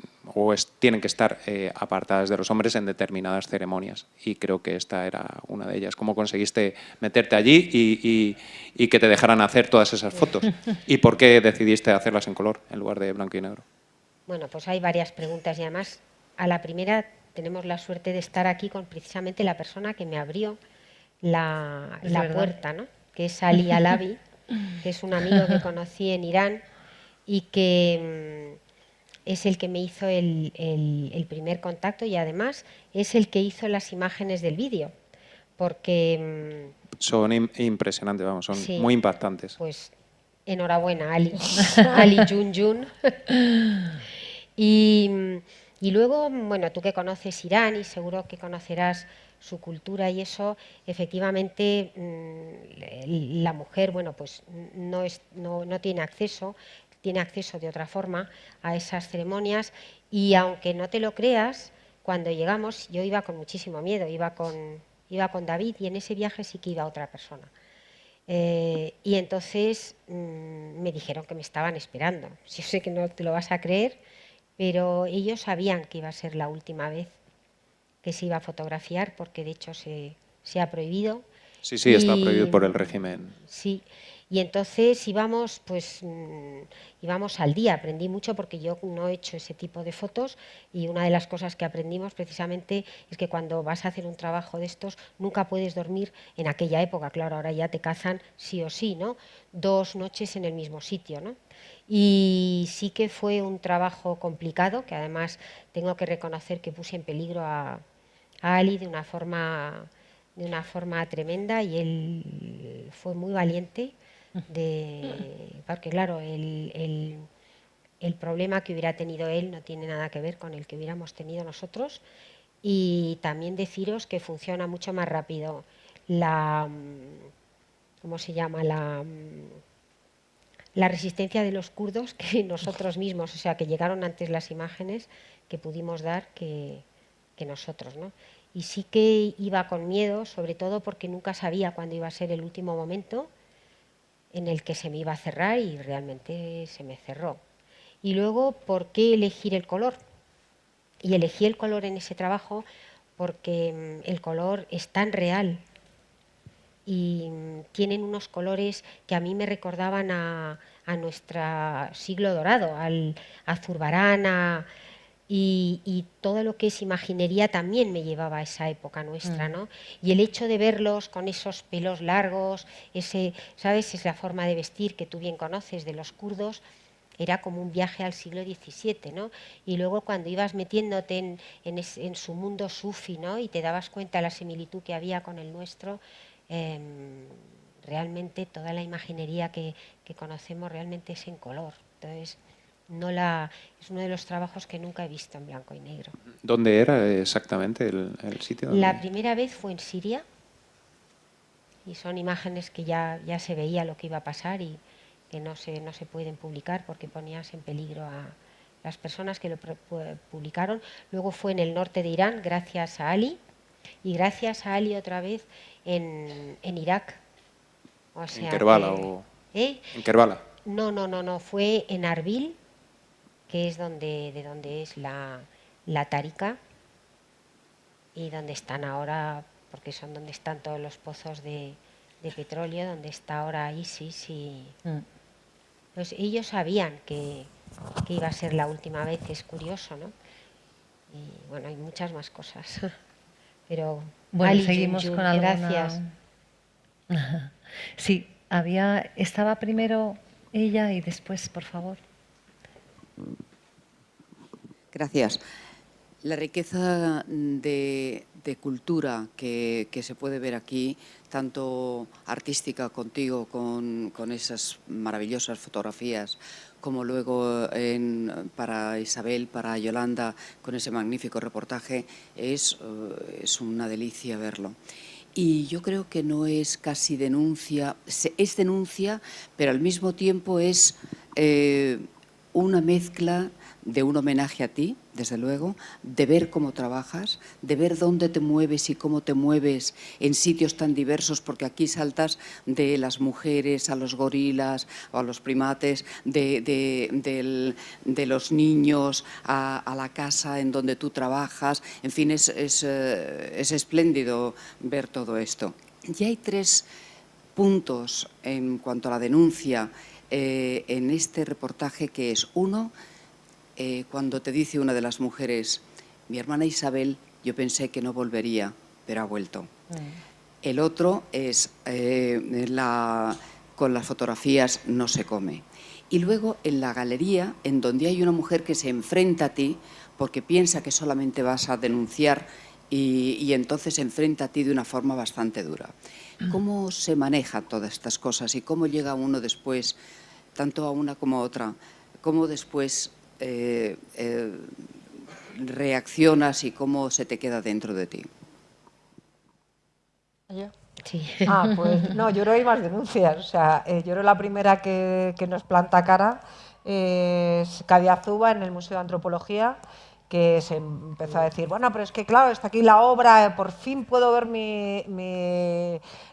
tienen que estar apartadas de los hombres en determinadas ceremonias, y creo que esta era una de ellas. ¿Cómo conseguiste meterte allí y que te dejaran hacer todas esas fotos? ¿Y por qué decidiste hacerlas en color en lugar de blanco y negro? Bueno, pues hay varias preguntas y además a la primera tenemos la suerte de estar aquí con precisamente la persona que me abrió la verdad. puerta, ¿no? Que es Ali Alavi, que es un amigo que conocí en Irán y que es el que me hizo el primer contacto y además es el que hizo las imágenes del vídeo, porque Son impresionantes, vamos, son sí, muy impactantes. pues enhorabuena, Ali, Ali Jun Jun. Y, y luego, bueno, tú que conoces Irán y seguro que conocerás su cultura y eso, efectivamente la mujer, bueno, pues no tiene acceso de otra forma a esas ceremonias y aunque no te lo creas, cuando llegamos yo iba con muchísimo miedo, iba con David y en ese viaje sí que iba otra persona. Y entonces me dijeron que me estaban esperando. Yo sé que no te lo vas a creer, pero ellos sabían que iba a ser la última vez que se iba a fotografiar, porque de hecho se ha prohibido. Sí, sí, está prohibido por el régimen. Sí, y entonces íbamos al día. Aprendí mucho porque yo no he hecho ese tipo de fotos y una de las cosas que aprendimos precisamente es que cuando vas a hacer un trabajo de estos nunca puedes dormir en aquella época. Claro, ahora ya te cazan sí o sí, ¿no? 2 noches en el mismo sitio, ¿no? Y sí que fue un trabajo complicado, que además tengo que reconocer que puse en peligro a Ali de una forma tremenda y él fue muy valiente porque claro, el problema que hubiera tenido él no tiene nada que ver con el que hubiéramos tenido nosotros y también deciros que funciona mucho más rápido ¿cómo se llama? La resistencia de los kurdos que nosotros mismos, o sea, que llegaron antes las imágenes que pudimos dar que nosotros, ¿no? Y sí que iba con miedo, sobre todo porque nunca sabía cuándo iba a ser el último momento en el que se me iba a cerrar y realmente se me cerró. Y luego, ¿por qué elegir el color? Y elegí el color en ese trabajo porque el color es tan real y tienen unos colores que a mí me recordaban a nuestro siglo dorado, a Zurbarán, y todo lo que es imaginería también me llevaba a esa época nuestra, ¿no? Y el hecho de verlos con esos pelos largos, ¿sabes? Es la forma de vestir que tú bien conoces de los kurdos, era como un viaje al siglo XVII, ¿no? Y luego cuando ibas metiéndote en su mundo sufi, ¿no? Y te dabas cuenta de la similitud que había con el nuestro, realmente toda la imaginería que conocemos realmente es en color. Entonces, es uno de los trabajos que nunca he visto en blanco y negro. ¿Dónde era exactamente el sitio? La primera vez fue en Siria y son imágenes que ya se veía lo que iba a pasar y que no se pueden publicar porque ponías en peligro a las personas que lo publicaron. Luego fue en el norte de Irán, gracias a Ali, y gracias a Ali otra vez en Irak. O sea, ¿En Kerbala? ¿En Kerbala? No, fue en Arbil, que es de donde es la Tarika y donde están ahora, porque son donde están todos los pozos de petróleo, donde está ahora ISIS y... Pues ellos sabían que iba a ser la última vez, es curioso, ¿no? Y bueno, hay muchas más cosas. Pero bueno, Ali seguimos Junjun, con alguna... gracias. Sí, estaba primero ella y después, por favor. Gracias. La riqueza de cultura que se puede ver aquí, tanto artística contigo, con esas maravillosas fotografías, como luego para Isabel, para Yolanda, con ese magnífico reportaje, es una delicia verlo. Y yo creo que no es casi denuncia, es denuncia, pero al mismo tiempo es una mezcla de un homenaje a ti, desde luego, de ver cómo trabajas, de ver dónde te mueves y cómo te mueves en sitios tan diversos, porque aquí saltas de las mujeres a los gorilas o a los primates, de los niños a la casa en donde tú trabajas. En fin, es espléndido ver todo esto. Y hay 3 puntos en cuanto a la denuncia en este reportaje, que es uno, cuando te dice una de las mujeres, mi hermana Isabel, yo pensé que no volvería, pero ha vuelto. El otro es, con las fotografías no se come. Y luego en la galería, en donde hay una mujer que se enfrenta a ti, porque piensa que solamente vas a denunciar y entonces se enfrenta a ti de una forma bastante dura. ¿Cómo se manejan todas estas cosas y cómo llega uno después, tanto a una como a otra, cómo después reaccionas y cómo se te queda dentro de ti? ¿Yo? Sí. Pues no, yo creo que hay más denuncias. O sea, yo creo la primera que nos planta cara es Kadia Zuba en el Museo de Antropología, que se empezó a decir, bueno, pero es que claro, está aquí la obra, por fin puedo ver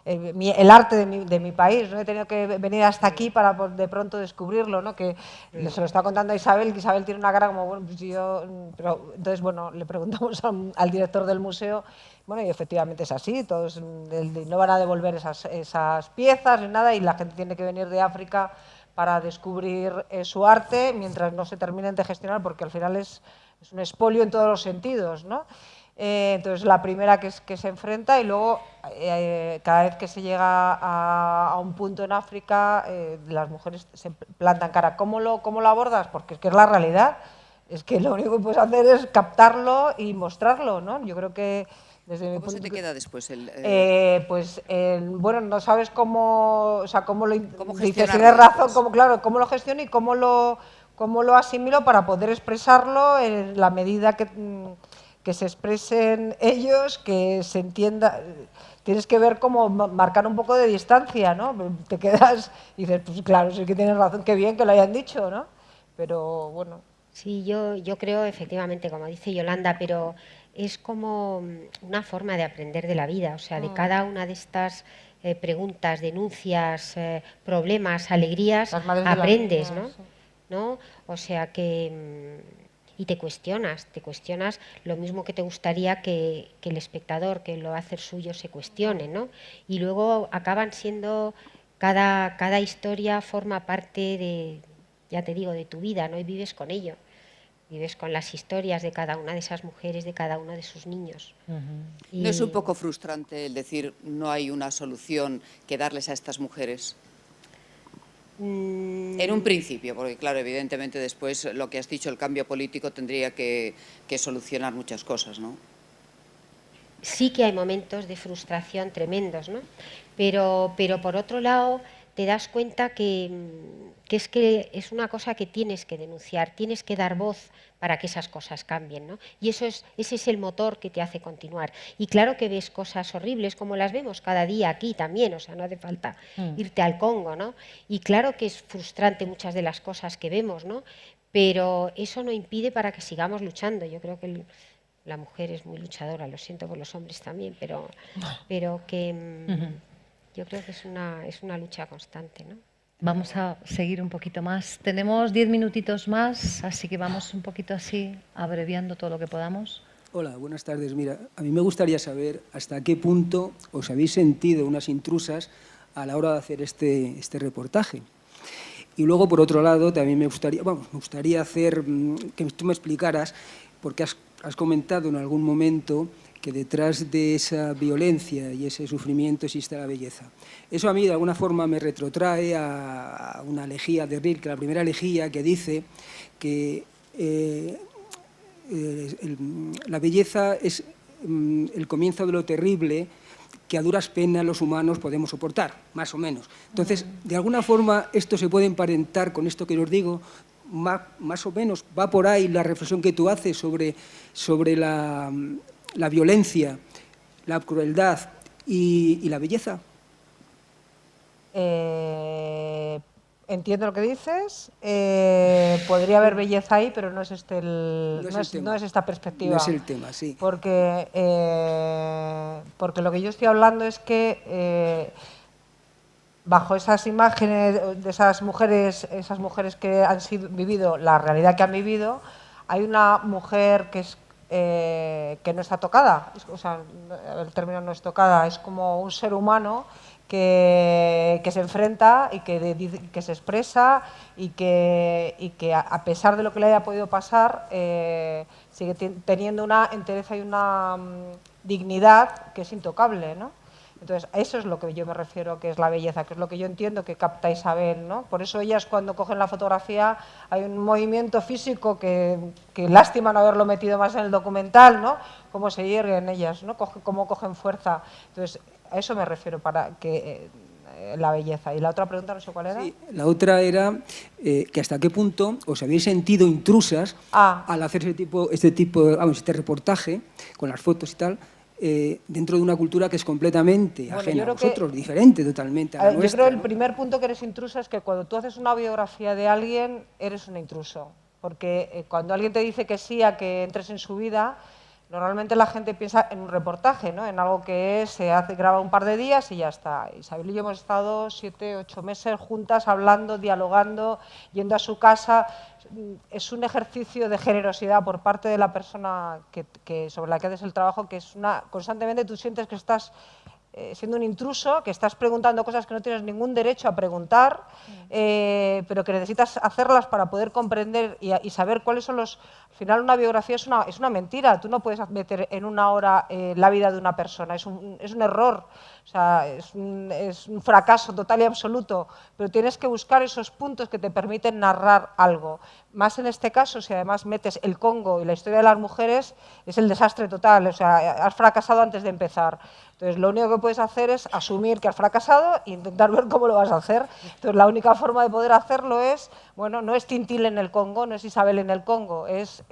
el arte de mi país, no he tenido que venir hasta aquí para de pronto descubrirlo, ¿no? Que se lo está contando a Isabel, que Isabel tiene una cara como, bueno, pues yo... Pero, entonces, bueno, le preguntamos al director del museo, bueno, y efectivamente es así, todos no van a devolver esas piezas ni nada, y la gente tiene que venir de África para descubrir su arte mientras no se terminen de gestionar, porque al final es un expolio en todos los sentidos, ¿no? Entonces, la primera que se enfrenta, y luego cada vez que se llega a un punto en África, las mujeres se plantan cara. ¿Cómo lo abordas? Porque es que es la realidad, es que lo único que puedes hacer es captarlo y mostrarlo, ¿no? Yo creo que desde ¿Cómo se te queda después? Bueno, no sabes cómo, o sea, cómo lo dices, tienes razón, cómo lo gestiono y cómo lo asimilo para poder expresarlo en la medida que se expresen ellos, que se entienda. Tienes que ver cómo marcar un poco de distancia, ¿no? Te quedas y dices, pues claro, sí que tienes razón, qué bien que lo hayan dicho, ¿no? Pero bueno. Sí, yo creo efectivamente, como dice Yolanda, pero es como una forma de aprender de la vida, o sea, de cada una de estas preguntas, denuncias, problemas, alegrías, aprendes, ¿no? Sí. ¿No? O sea que... y te cuestionas lo mismo que te gustaría que el espectador que lo va a hacer suyo se cuestione, ¿no? Y luego acaban siendo, cada historia forma parte de, ya te digo, de tu vida, ¿no? Y vives con ello. vives con las historias de cada una de esas mujeres, de cada uno de sus niños. ¿No es un poco frustrante el decir no hay una solución que darles a estas mujeres? En un principio, porque claro, evidentemente después lo que has dicho, el cambio político tendría que solucionar muchas cosas, ¿no? Sí que hay momentos de frustración tremendos, ¿no? Pero por otro lado te das cuenta que es una cosa que tienes que denunciar, tienes que dar voz para que esas cosas cambien, ¿no? Y ese es el motor que te hace continuar. Y claro que ves cosas horribles, como las vemos cada día aquí también, o sea, no hace falta irte al Congo, ¿no? Y claro que es frustrante muchas de las cosas que vemos, ¿no? Pero eso no impide para que sigamos luchando. Yo creo que la mujer es muy luchadora, lo siento por los hombres también, pero que yo creo que es una lucha constante, ¿no? Vamos a seguir un poquito más. Tenemos 10 minutitos más, así que vamos un poquito así, abreviando todo lo que podamos. Hola, buenas tardes. Mira, a mí me gustaría saber hasta qué punto os habéis sentido unas intrusas a la hora de hacer este reportaje. Y luego, por otro lado, también me gustaría hacer que tú me explicaras, porque has comentado en algún momento que detrás de esa violencia y ese sufrimiento existe la belleza. Eso a mí de alguna forma me retrotrae a una elegía de Rilke, la primera elegía, que dice que la belleza es el comienzo de lo terrible que a duras penas los humanos podemos soportar, más o menos. Entonces, de alguna forma, esto se puede emparentar con esto que os digo, más o menos, va por ahí la reflexión que tú haces sobre la violencia, la crueldad y la belleza. Entiendo lo que dices. Podría haber belleza ahí, pero no es esta perspectiva. No es el tema, sí. Porque lo que yo estoy hablando es que bajo esas imágenes de esas mujeres que han vivido la realidad que han vivido, hay una mujer que no está tocada, o sea, el término no es tocada, es como un ser humano que se enfrenta y que se expresa y que a pesar de lo que le haya podido pasar, sigue teniendo una entereza y una dignidad que es intocable, ¿no? Entonces, a eso es lo que yo me refiero que es la belleza, que es lo que yo entiendo que capta Isabel, ¿no? Por eso ellas cuando cogen la fotografía hay un movimiento físico que lástima no haberlo metido más en el documental, ¿no? Cómo se hierguen ellas, ¿no? Cómo cogen fuerza. Entonces, a eso me refiero para que la belleza. Y la otra pregunta no sé cuál era. Sí, la otra era que hasta qué punto os habéis sentido intrusas al hacer este reportaje con las fotos y tal, dentro de una cultura que es completamente ajena a vosotros, diferente totalmente a la nuestra. Yo creo que el primer punto que eres intrusa es que cuando tú haces una biografía de alguien, eres un intruso. Porque cuando alguien te dice que sí a que entres en su vida, normalmente la gente piensa en un reportaje, ¿no? En algo que se graba un par de días y ya está. Isabel y yo hemos estado 7, 8 meses juntas, hablando, dialogando, yendo a su casa. Es un ejercicio de generosidad por parte de la persona sobre la que haces el trabajo, que es constantemente tú sientes que estás siendo un intruso, que estás preguntando cosas que no tienes ningún derecho a preguntar, pero que necesitas hacerlas para poder comprender y saber cuáles son los... Al final una biografía es una mentira, tú no puedes meter en una hora la vida de una persona, es un error, o sea, es un fracaso total y absoluto, pero tienes que buscar esos puntos que te permiten narrar algo. Más en este caso, si además metes el Congo y la historia de las mujeres, es el desastre total, o sea, has fracasado antes de empezar. Entonces, lo único que puedes hacer es asumir que has fracasado e intentar ver cómo lo vas a hacer. Entonces, la única forma de poder hacerlo es, bueno, no es Tintín en el Congo, no es Isabel en el Congo, es,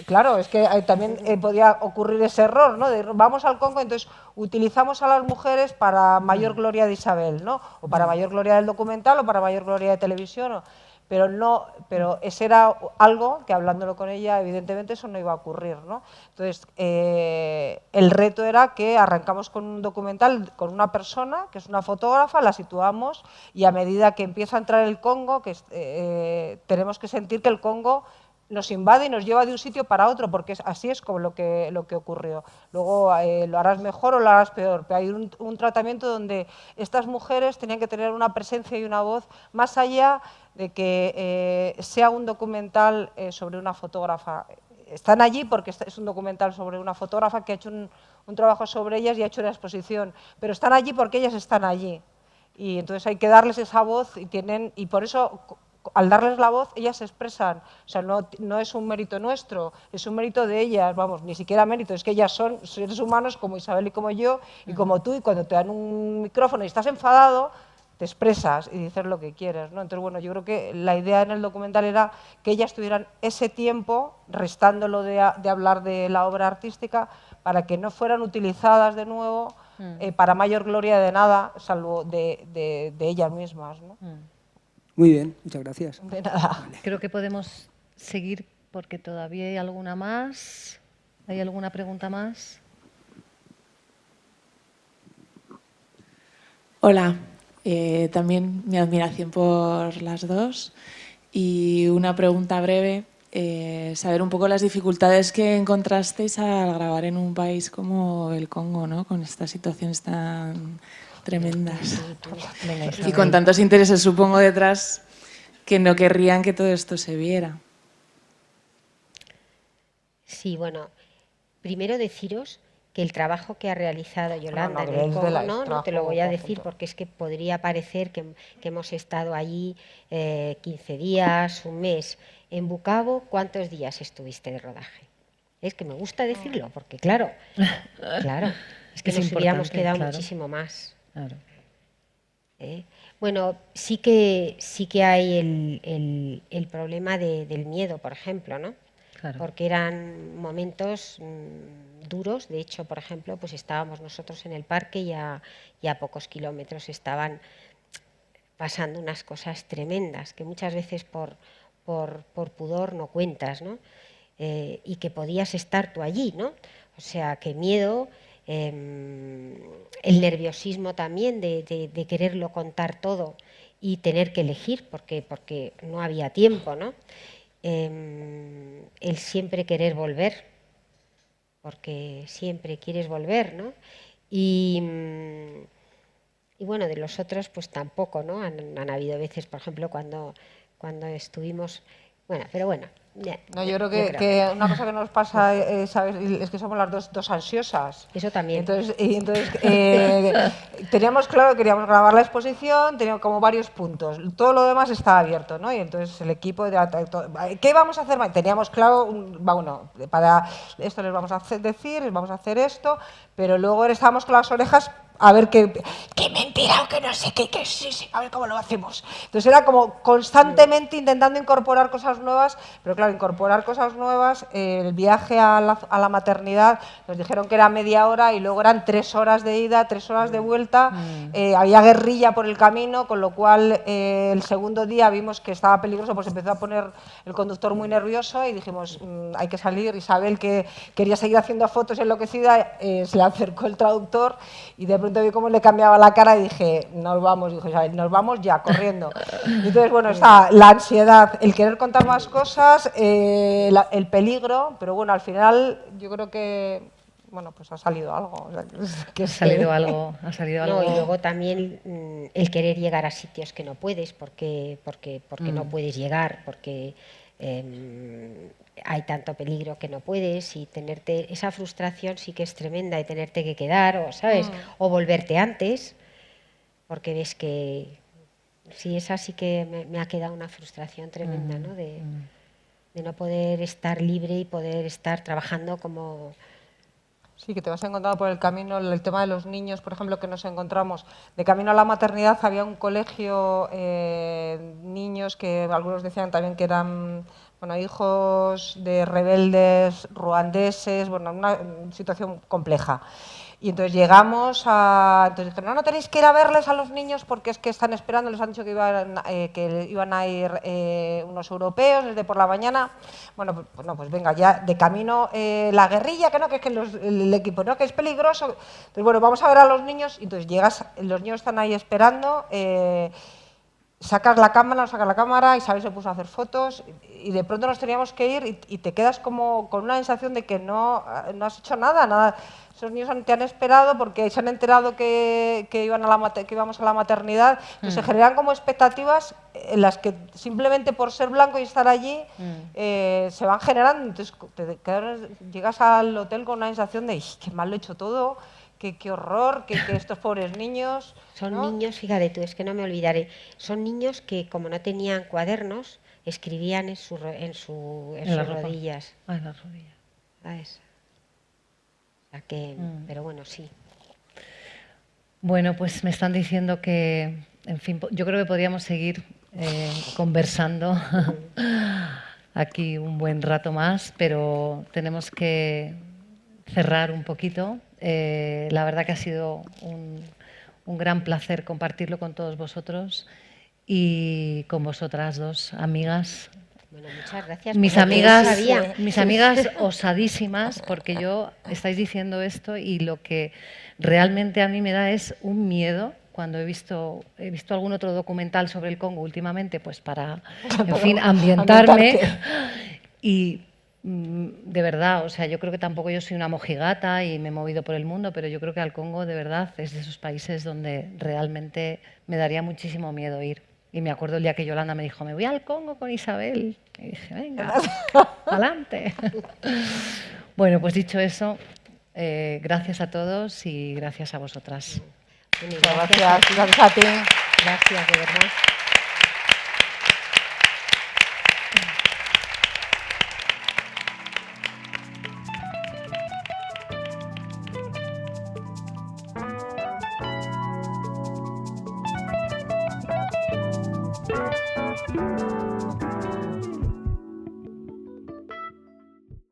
claro, es que también podía ocurrir ese error, ¿no? De vamos al Congo, entonces utilizamos a las mujeres para mayor gloria de Isabel, ¿no? O para mayor gloria del documental o para mayor gloria de televisión, pero ese era algo que hablándolo con ella, evidentemente eso no iba a ocurrir, ¿no? Entonces, el reto era que arrancamos con un documental con una persona, que es una fotógrafa, la situamos y a medida que empieza a entrar el Congo, tenemos que sentir que el Congo nos invade y nos lleva de un sitio para otro, porque así es como lo que ocurrió. Luego lo harás mejor o lo harás peor, pero hay un tratamiento donde estas mujeres tenían que tener una presencia y una voz más allá de que sea un documental sobre una fotógrafa. Están allí porque es un documental sobre una fotógrafa que ha hecho un trabajo sobre ellas y ha hecho una exposición, pero están allí porque ellas están allí. Y entonces hay que darles esa voz y por eso, al darles la voz, ellas se expresan. O sea, no es un mérito nuestro, es un mérito de ellas, vamos, ni siquiera mérito, es que ellas son seres humanos como Isabel y como yo, y como tú, y cuando te dan un micrófono y estás enfadado, te expresas y dices lo que quieres, ¿no? Entonces, bueno, yo creo que la idea en el documental era que ellas tuvieran ese tiempo, restándolo de hablar de la obra artística, para que no fueran utilizadas de nuevo para mayor gloria de nada, salvo de ellas mismas, ¿no? Muy bien, muchas gracias. De nada. Creo que podemos seguir porque todavía hay alguna más. ¿Hay alguna pregunta más? Hola. También mi admiración por las dos y una pregunta breve, saber un poco las dificultades que encontrasteis al grabar en un país como el Congo, ¿no? Con estas situaciones tan tremendas y con tantos intereses, supongo, detrás que no querrían que todo esto se viera. Sí, bueno, primero deciros que el trabajo que ha realizado Yolanda en el Congo, no te lo voy a decir porque es que podría parecer que hemos estado allí 15 días, un mes. En Bukavu, ¿cuántos días estuviste de rodaje? Es que me gusta decirlo porque, claro, es que nos hubiéramos quedado muchísimo más. Claro. Bueno, sí que hay el problema del miedo, por ejemplo, ¿no? Claro. Porque eran momentos duros. De hecho, por ejemplo, pues estábamos nosotros en el parque y a pocos kilómetros estaban pasando unas cosas tremendas que muchas veces por pudor no cuentas, ¿no? Y que podías estar tú allí, ¿no? O sea, que miedo, el nerviosismo también de quererlo contar todo y tener que elegir porque no había tiempo, ¿no? El siempre querer volver, porque siempre quieres volver, ¿no? Y bueno, de los otros pues tampoco, ¿no? Han habido veces, por ejemplo, cuando estuvimos, bueno, pero bueno. No, yo creo que una cosa que nos pasa, ¿sabes? Es que somos las dos ansiosas. Eso también. Entonces teníamos claro que queríamos grabar la exposición, teníamos como varios puntos. Todo lo demás estaba abierto, ¿no? Y entonces el equipo, ¿qué vamos a hacer? Teníamos claro, bueno, para esto les vamos a decir, les vamos a hacer esto, pero luego estábamos con las orejas a ver qué mentira o que no sé qué, sí, a ver cómo lo hacemos. Entonces era como constantemente intentando incorporar cosas nuevas, pero claro, incorporar cosas nuevas, el viaje a la maternidad, nos dijeron que era media hora y luego eran 3 horas de ida, 3 horas de vuelta, había guerrilla por el camino, con lo cual el segundo día vimos que estaba peligroso, pues empezó a poner el conductor muy nervioso y dijimos, hay que salir. Isabel, que quería seguir haciendo fotos enloquecida, se le acercó el traductor y de pronto vi cómo le cambiaba la cara y dije, nos vamos, dijo Isabel, nos vamos ya, corriendo. Y entonces, bueno, está la ansiedad, el querer contar más cosas, el peligro, pero bueno, al final yo creo que, bueno, pues ha salido algo. O sea, ha salido algo. No, y luego también el querer llegar a sitios que no puedes, porque no puedes llegar, porque hay tanto peligro que no puedes, y tenerte esa frustración sí que es tremenda, de tenerte que quedar, o sabes, o volverte antes, porque ves que sí, esa sí que me ha quedado una frustración tremenda, ¿no? De no poder estar libre y poder estar trabajando como... Sí, que te vas encontrando por el camino, el tema de los niños, por ejemplo, que nos encontramos. De camino a la maternidad había un colegio, niños que algunos decían también que eran, bueno, hijos de rebeldes ruandeses, bueno, una situación compleja. Y entonces llegamos entonces dijeron, no tenéis que ir a verles a los niños porque es que están esperando, les han dicho que iban a ir unos europeos desde por la mañana. Bueno, pues venga, ya de camino la guerrilla, que no, que es que el equipo, no, que es peligroso. Entonces, bueno, vamos a ver a los niños. Y entonces llegas, los niños están ahí esperando. sacas la cámara, no sacas la cámara, Isabel se puso a hacer fotos y de pronto nos teníamos que ir y te quedas como con una sensación de que no has hecho nada. Esos niños te han esperado porque se han enterado que íbamos a la maternidad. Entonces se generan como expectativas en las que simplemente por ser blanco y estar allí se van generando. Entonces llegas al hotel con una sensación de qué mal lo he hecho todo, qué horror, que estos pobres niños... Son ¿no? niños, fíjate tú, es que no me olvidaré, son niños que como no tenían cuadernos, escribían en sus rodillas. Ah, en las rodillas. ¿Sabes? O sea que, pero bueno, sí. Bueno, pues me están diciendo que, en fin, yo creo que podríamos seguir conversando aquí un buen rato más, pero tenemos que cerrar un poquito. La verdad que ha sido un gran placer compartirlo con todos vosotros y con vosotras dos, amigas. Bueno, muchas gracias. Mis amigas osadísimas, porque estáis diciendo esto y lo que realmente a mí me da es un miedo cuando he visto algún otro documental sobre el Congo últimamente, pues para, en fin, ambientarme. Y de verdad, o sea, yo creo que tampoco yo soy una mojigata y me he movido por el mundo, pero yo creo que al Congo de verdad es de esos países donde realmente me daría muchísimo miedo ir. Y me acuerdo el día que Yolanda me dijo, me voy al Congo con Isabel. Y dije, venga, adelante. Bueno, pues dicho eso, gracias a todos y gracias a vosotras. Gracias a ti. Gracias, de verdad.